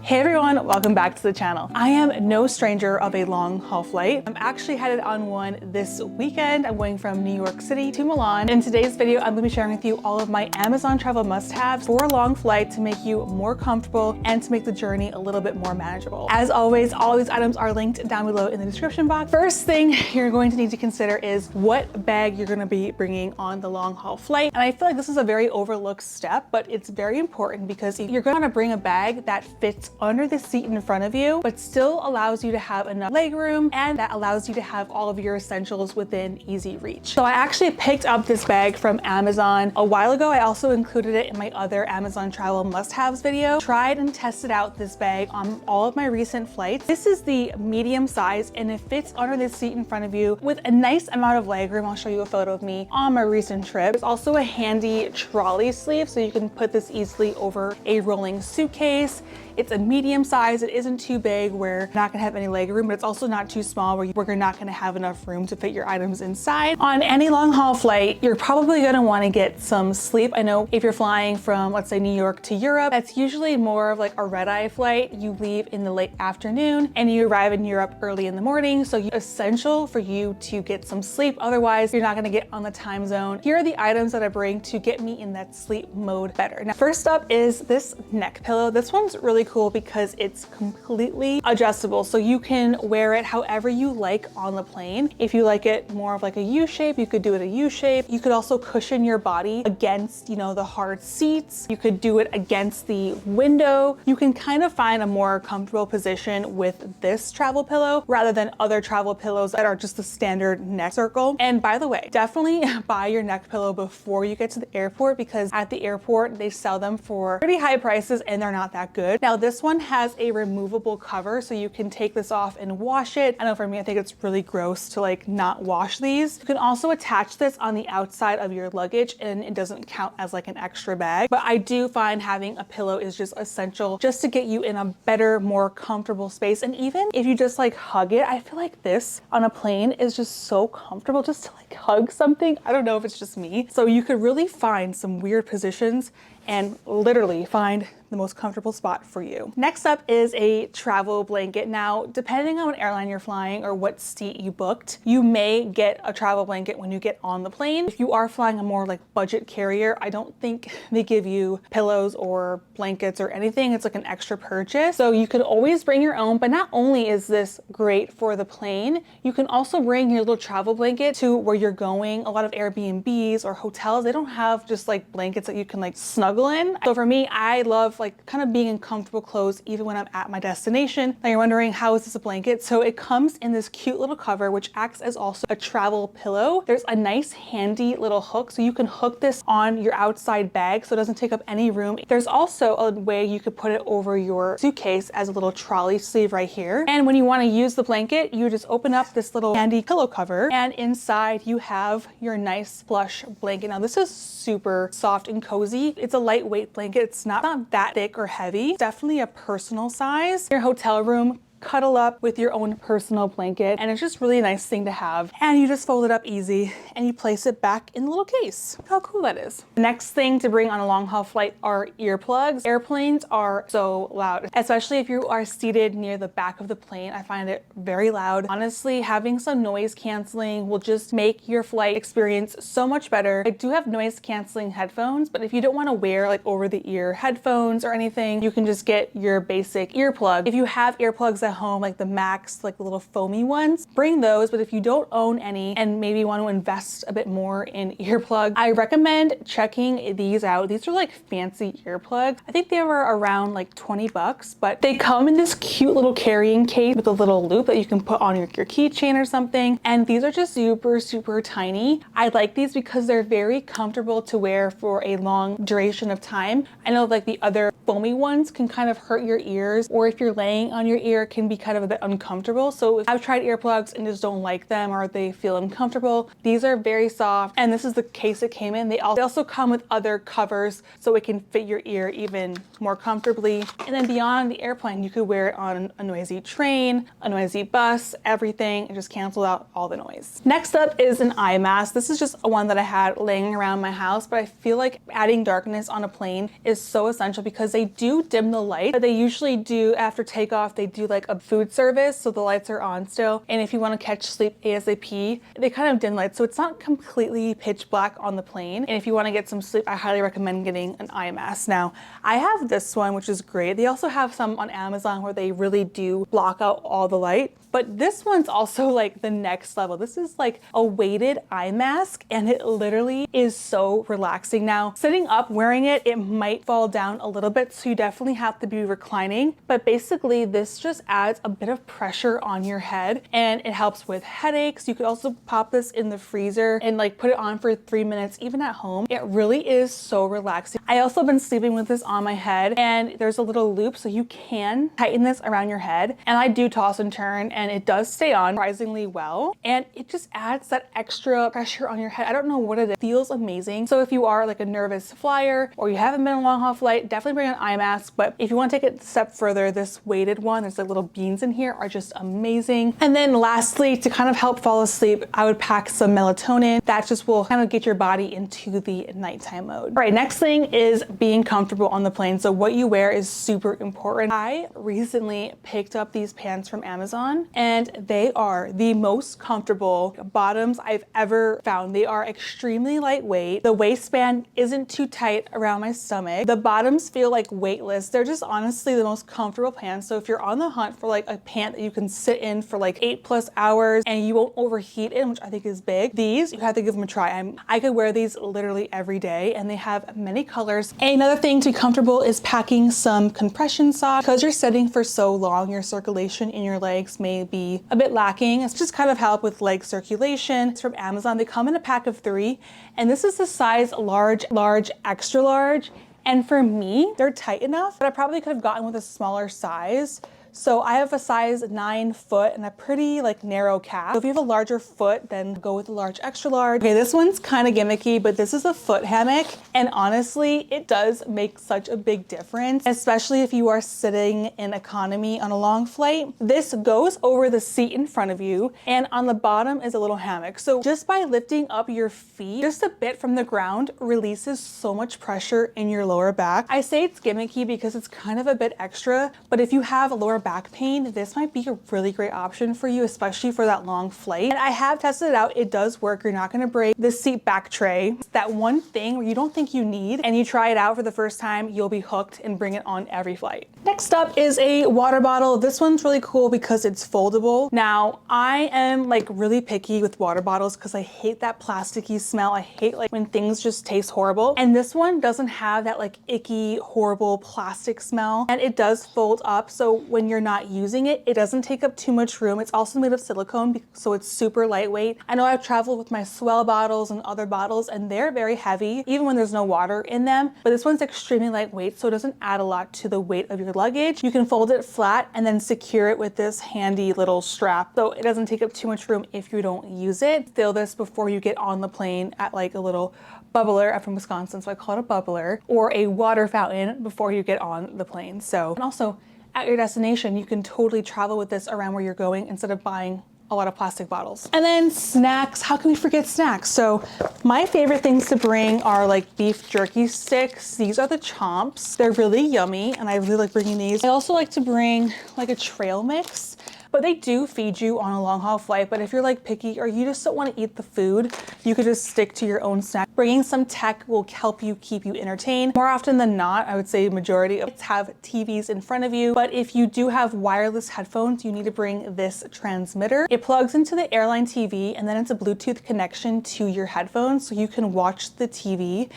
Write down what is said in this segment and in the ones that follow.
Hey everyone, welcome back to the channel. I am no stranger of a long haul flight. I'm actually headed on one this weekend. I'm going from New York City to Milan. In today's video, I'm gonna be sharing with you all of my Amazon travel must-haves for a long flight to make you more comfortable and to make the journey a little bit more manageable. As always, all of these items are linked down below in the description box. First thing you're going to need to consider is what bag you're gonna be bringing on the long haul flight. And I feel like this is a very overlooked step, but it's very important because you're gonna bring a bag that fits under the seat in front of you, but still allows you to have enough leg room and that allows you to have all of your essentials within easy reach. So I actually picked up this bag from Amazon a while ago. I also included it in my other Amazon travel must-haves video. Tried and tested out this bag on all of my recent flights. This is the medium size and it fits under the seat in front of you with a nice amount of leg room. I'll show you a photo of me on my recent trip. There's also a handy trolley sleeve so you can put this easily over a rolling suitcase. It's a medium size. It isn't too big where you're not gonna have any leg room, but it's also not too small where you're not gonna have enough room to fit your items inside. On any long haul flight, you're probably gonna wanna get some sleep. I know if you're flying from, let's say, New York to Europe, that's usually more of like a red-eye flight. You leave in the late afternoon and you arrive in Europe early in the morning. So it's essential for you to get some sleep. Otherwise, you're not gonna get on the time zone. Here are the items that I bring to get me in that sleep mode better. Now, first up is this neck pillow. This one's really cool because it's completely adjustable. So you can wear it however you like on the plane. If you like it more of like a U shape, you could do it a U shape. You could also cushion your body against, the hard seats. You could do it against the window. You can kind of find a more comfortable position with this travel pillow rather than other travel pillows that are just the standard neck circle. And by the way, definitely buy your neck pillow before you get to the airport because at the airport, they sell them for pretty high prices and they're not that good. Now, this one has a removable cover, so you can take this off and wash it. I know for me, I think it's really gross to like not wash these. You can also attach this on the outside of your luggage and it doesn't count as like an extra bag. But I do find having a pillow is just essential just to get you in a better, more comfortable space. And even if you just like hug it, I feel like this on a plane is just so comfortable just to like hug something. I don't know if it's just me. So you could really find some weird positions and literally find the most comfortable spot for you. Next up is a travel blanket. Now, depending on what airline you're flying or what seat you booked, you may get a travel blanket when you get on the plane. If you are flying a more like budget carrier, I don't think they give you pillows or blankets or anything. It's like an extra purchase. So you could always bring your own, but not only is this great for the plane, you can also bring your little travel blanket to where you're going. A lot of Airbnbs or hotels, they don't have just like blankets that you can like snuggle in. So for me, I love like kind of being in comfortable clothes even when I'm at my destination. Now you're wondering, how is this a blanket? So it comes in this cute little cover, which acts as also a travel pillow. There's a nice handy little hook, so you can hook this on your outside bag so it doesn't take up any room. There's also a way you could put it over your suitcase as a little trolley sleeve right here. And when you want to use the blanket, you just open up this little handy pillow cover and inside you have your nice plush blanket. Now this is super soft and cozy. It's a lightweight blanket. It's not that thick or heavy. It's definitely a personal size. Your hotel room, cuddle up with your own personal blanket, and it's just really a nice thing to have. And you just fold it up easy and you place it back in the little case. How cool that is. Next thing to bring on a long haul flight are earplugs. Airplanes are so loud, especially if you are seated near the back of the plane. I find it very loud. Honestly, having some noise canceling will just make your flight experience so much better. I do have noise canceling headphones, but if you don't want to wear like over the ear headphones or anything, you can just get your basic earplug. If you have earplugs at home, like the Max, like the little foamy ones, bring those. But if you don't own any and maybe want to invest a bit more in earplugs, I recommend checking these out. These are like fancy earplugs. I think they were around like 20 bucks, but they come in this cute little carrying case with a little loop that you can put on your keychain or something. And these are just super, super tiny. I like these because they're very comfortable to wear for a long duration of time. I know like the other foamy ones can kind of hurt your ears, or if you're laying on your ear, it can be kind of a bit uncomfortable. So if I've tried earplugs and just don't like them or they feel uncomfortable, these are very soft. And this is the case it came in. They also come with other covers so it can fit your ear even more comfortably. And then beyond the airplane, you could wear it on a noisy train, a noisy bus, everything, and just cancel out all the noise. Next up is an eye mask. This is just one that I had laying around my house, but I feel like adding darkness on a plane is so essential because they do dim the light, but they usually do after takeoff, they do like a food service. So the lights are on still. And if you want to catch sleep ASAP, they kind of dim lights. So it's not completely pitch black on the plane. And if you want to get some sleep, I highly recommend getting an eye mask. Now, I have this one, which is great. They also have some on Amazon where they really do block out all the light. But this one's also like the next level. This is like a weighted eye mask and it literally is so relaxing. Now, sitting up wearing it, it might fall down a little bit, so you definitely have to be reclining. But basically this just adds a bit of pressure on your head and it helps with headaches. You could also pop this in the freezer and like put it on for 3 minutes, even at home. It really is so relaxing. I also been sleeping with this on my head and there's a little loop so you can tighten this around your head. And I do toss and turn and it does stay on surprisingly well. And it just adds that extra pressure on your head. I don't know what it is. It feels amazing. So if you are like a nervous flyer or you haven't been on a long haul flight, definitely bring an eye mask. But if you want to take it a step further, this weighted one, there's like little beans in here, are just amazing. And then lastly, to kind of help fall asleep, I would pack some melatonin. That just will kind of get your body into the nighttime mode. All right, next thing is being comfortable on the plane. So what you wear is super important. I recently picked up these pants from Amazon and they are the most comfortable bottoms I've ever found. They are extremely lightweight. The waistband isn't too tight around my stomach. The bottoms feel like weightless. They're just honestly the most comfortable pants. So if you're on the hunt for like a pant that you can sit in for like 8+ hours and you won't overheat in, which I think is big, these, you have to give them a try. I could wear these literally every day and they have many colors. Another thing to be comfortable is packing some compression socks. Because you're sitting for so long, your circulation in your legs may be a bit lacking. It's just kind of help with leg circulation. It's from Amazon. They come in a pack of 3 and this is the size large, large, extra large. And for me, they're tight enough, but I probably could have gotten with a smaller size. So I have a size 9 foot and a pretty like narrow calf. So if you have a larger foot, then go with a large, extra large. Okay, this one's kind of gimmicky, but this is a foot hammock. And honestly, it does make such a big difference, especially if you are sitting in economy on a long flight. This goes over the seat in front of you and on the bottom is a little hammock. So just by lifting up your feet just a bit from the ground releases so much pressure in your lower back. I say it's gimmicky because it's kind of a bit extra, but if you have a lower back pain, this might be a really great option for you, especially for that long flight. And I have tested it out. It does work. You're not going to break the seat back tray. It's that one thing where you don't think you need and you try it out for the first time, you'll be hooked and bring it on every flight. Next up is a water bottle. This one's really cool because it's foldable. Now, I am like really picky with water bottles because I hate that plasticky smell. I hate like when things just taste horrible. And this one doesn't have that like icky, horrible plastic smell. And it does fold up. So when you're not using it, it doesn't take up too much room. It's also made of silicone, so it's super lightweight. I know I've traveled with my Swell bottles and other bottles and they're very heavy, even when there's no water in them. But this one's extremely lightweight, so it doesn't add a lot to the weight of your luggage. You can fold it flat and then secure it with this handy little strap, so it doesn't take up too much room if you don't use it. Fill this before you get on the plane at like a little bubbler. I'm from Wisconsin, so I call it a bubbler, or a water fountain before you get on the plane. So, and also at your destination, you can totally travel with this around where you're going instead of buying a lot of plastic bottles. And then snacks, how can we forget snacks? So my favorite things to bring are like beef jerky sticks. These are the chomps. They're really yummy and I really like bringing these. I also like to bring like a trail mix, but they do feed you on a long haul flight. But if you're like picky or you just don't want to eat the food, you could just stick to your own snack. Bringing some tech will help you keep you entertained. More often than not, I would say majority of us have TVs in front of you. But if you do have wireless headphones, you need to bring this transmitter. It plugs into the airline TV and then it's a Bluetooth connection to your headphones so you can watch the TV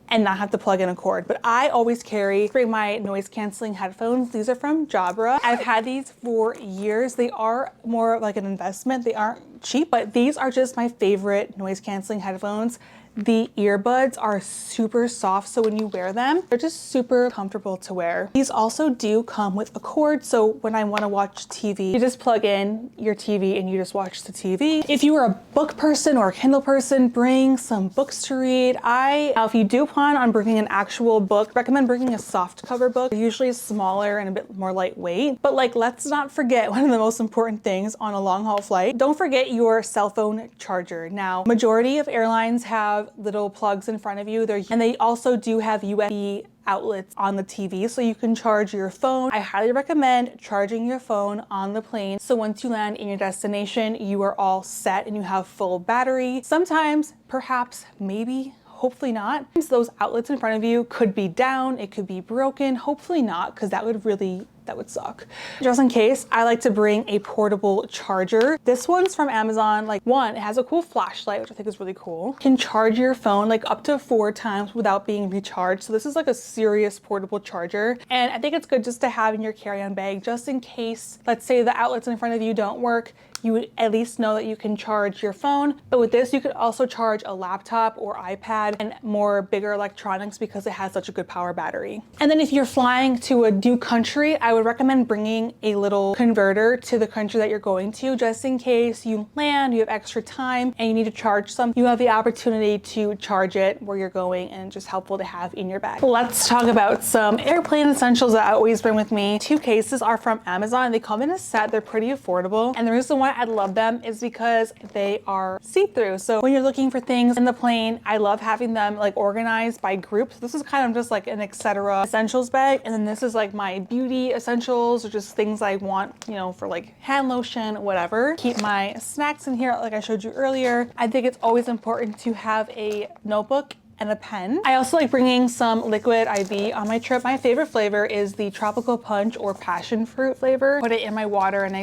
and not have to plug in a cord. But I always bring my noise canceling headphones. These are from Jabra. I've had these for years. They are more like an investment. They aren't cheap, but these are just my favorite noise canceling headphones. The earbuds are super soft, so when you wear them, they're just super comfortable to wear. These also do come with a cord, so when I want to watch TV, you just plug in your TV and you just watch the TV. If you are a book person or a Kindle person, bring some books to read. If you do plan on bringing an actual book, recommend bringing a soft cover book. They're usually smaller and a bit more lightweight, but like, let's not forget one of the most important things on a long haul flight. Don't forget your cell phone charger. Now, majority of airlines have little plugs in front of you. And they also do have USB outlets on the TV so you can charge your phone. I highly recommend charging your phone on the plane. So once you land in your destination, you are all set and you have full battery. Sometimes, perhaps, maybe, hopefully not, those outlets in front of you could be down, it could be broken. Hopefully not, because that would suck. Just in case, I like to bring a portable charger. This one's from Amazon. Like, one, it has a cool flashlight, which I think is really cool. Can charge your phone like up to 4 times without being recharged. So this is like a serious portable charger. And I think it's good just to have in your carry-on bag, just in case, let's say the outlets in front of you don't work, you would at least know that you can charge your phone. But with this, you could also charge a laptop or iPad and more bigger electronics because it has such a good power battery. And then if you're flying to a new country, I would recommend bringing a little converter to the country that you're going to, just in case you land, you have extra time and you need to charge some, you have the opportunity to charge it where you're going, and just helpful to have in your bag. Let's talk about some airplane essentials that I always bring with me. 2 cases are from Amazon. They come in a set, they're pretty affordable. And the reason why I love them is because they are see-through. So when you're looking for things in the plane, I love having them like organized by groups. This is kind of just like an etc. essentials bag. And then this is like my beauty essentials, or just things I want, you know, for like hand lotion, whatever. Keep my snacks in here like I showed you earlier. I think it's always important to have a notebook and a pen. I also like bringing some liquid IV on my trip. My favorite flavor is the tropical punch or passion fruit flavor. Put it in my water and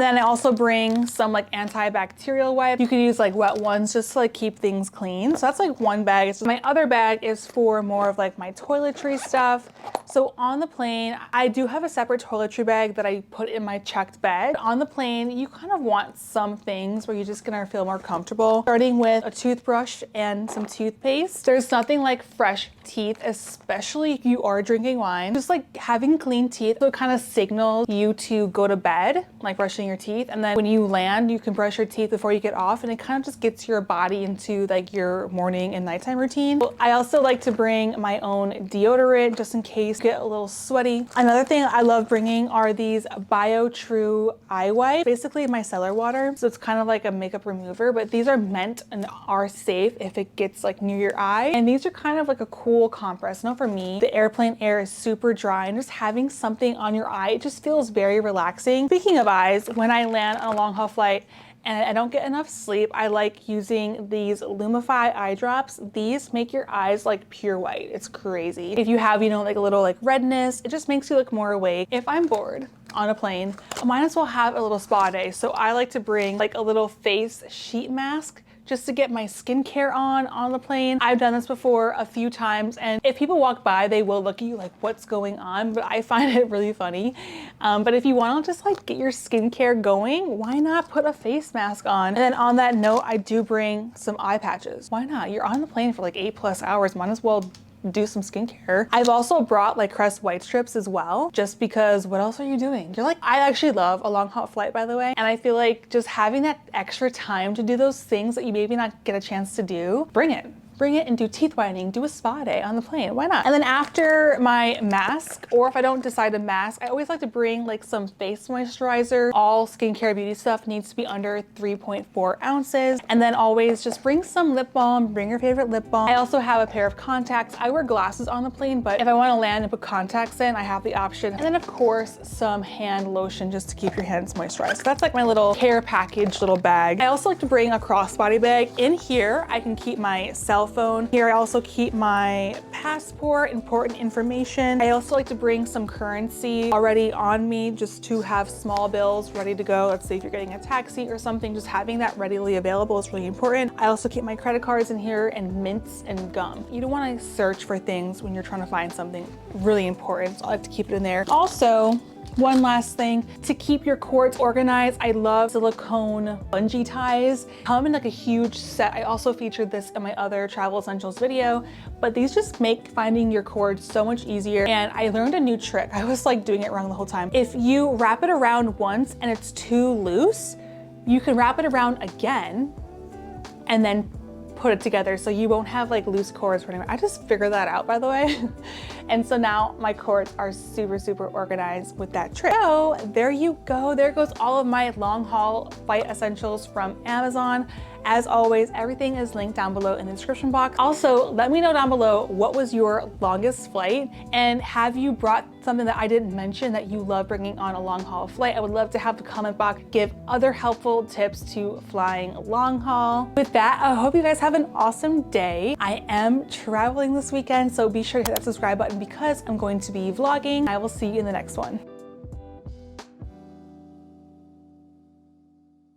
then I also bring some like antibacterial wipes. You can use like wet ones just to like keep things clean. So that's like one bag. So my other bag is for more of like my toiletry stuff. So on the plane, I do have a separate toiletry bag that I put in my checked bag. On the plane, you kind of want some things where you're just gonna feel more comfortable. Starting with a toothbrush and some toothpaste. There's nothing like fresh teeth, especially if you are drinking wine. Just like having clean teeth, so it kind of signals you to go to bed, like brushing your teeth. And then when you land, you can brush your teeth before you get off, and it kind of just gets your body into like your morning and nighttime routine. I also like to bring my own deodorant just in case you get a little sweaty. Another thing I love bringing are these BioTrue eye wipes, basically micellar water. So it's kind of like a makeup remover, but these are meant and are safe if it gets like near your eye. And these are kind of like a cool compress. Now for me, the airplane air is super dry, and just having something on your eye, it just feels very relaxing. Speaking of eyes, when I land on a long haul flight and I don't get enough sleep, I like using these Lumify eye drops. These make your eyes like pure white. It's crazy. If you have, you know, like a little like redness, it just makes you look more awake. If I'm bored on a plane, I might as well have a little spa day. So I like to bring like a little face sheet mask just to get my skincare on the plane. I've done this before a few times, and if people walk by, they will look at you like, what's going on? But I find it really funny. But if you want to just like get your skincare going, why not put a face mask on? And then on that note, I do bring some eye patches. Why not? You're on the plane for like 8+ hours, might as well do some skincare. I've also brought like Crest white strips as well, just because what else are you doing? You're like, I actually love a long haul flight, by the way. And I feel like just having that extra time to do those things that you maybe not get a chance to do, bring it and do teeth whitening, do a spa day on the plane. Why not? And then after my mask, or if I don't decide to mask, I always like to bring like some face moisturizer. All skincare beauty stuff needs to be under 3.4 ounces. And then always just bring some lip balm, bring your favorite lip balm. I also have a pair of contacts. I wear glasses on the plane, but if I want to land and put contacts in, I have the option. And then of course, some hand lotion just to keep your hands moisturized. So that's like my little care package little bag. I also like to bring a crossbody bag. In here, I can keep my cell phone. Here I also keep my passport, important information. I also like to bring some currency already on me just to have small bills ready to go. Let's say if you're getting a taxi or something, just having that readily available is really important. I also keep my credit cards in here and mints and gum. You don't want to search for things when you're trying to find something really important, so I like to keep it in there. Also, one last thing, to keep your cords organized, I love silicone bungee ties. Come in like a huge set. I also featured this in my other travel essentials video, but these just make finding your cords so much easier. And I learned a new trick. I was like doing it wrong the whole time. If you wrap it around once and it's too loose, you can wrap it around again and then put it together so you won't have like loose cords running around. I just figured that out, by the way. And so now my cords are super, super organized with that trick. So there you go. There goes all of my long haul flight essentials from Amazon. As always, everything is linked down below in the description box. Also, let me know down below what was your longest flight, and have you brought something that I didn't mention that you love bringing on a long haul flight? I would love to have the comment box give other helpful tips to flying long haul. With that, I hope you guys have an awesome day. I am traveling this weekend, so be sure to hit that subscribe button because I'm going to be vlogging. I will see you in the next one.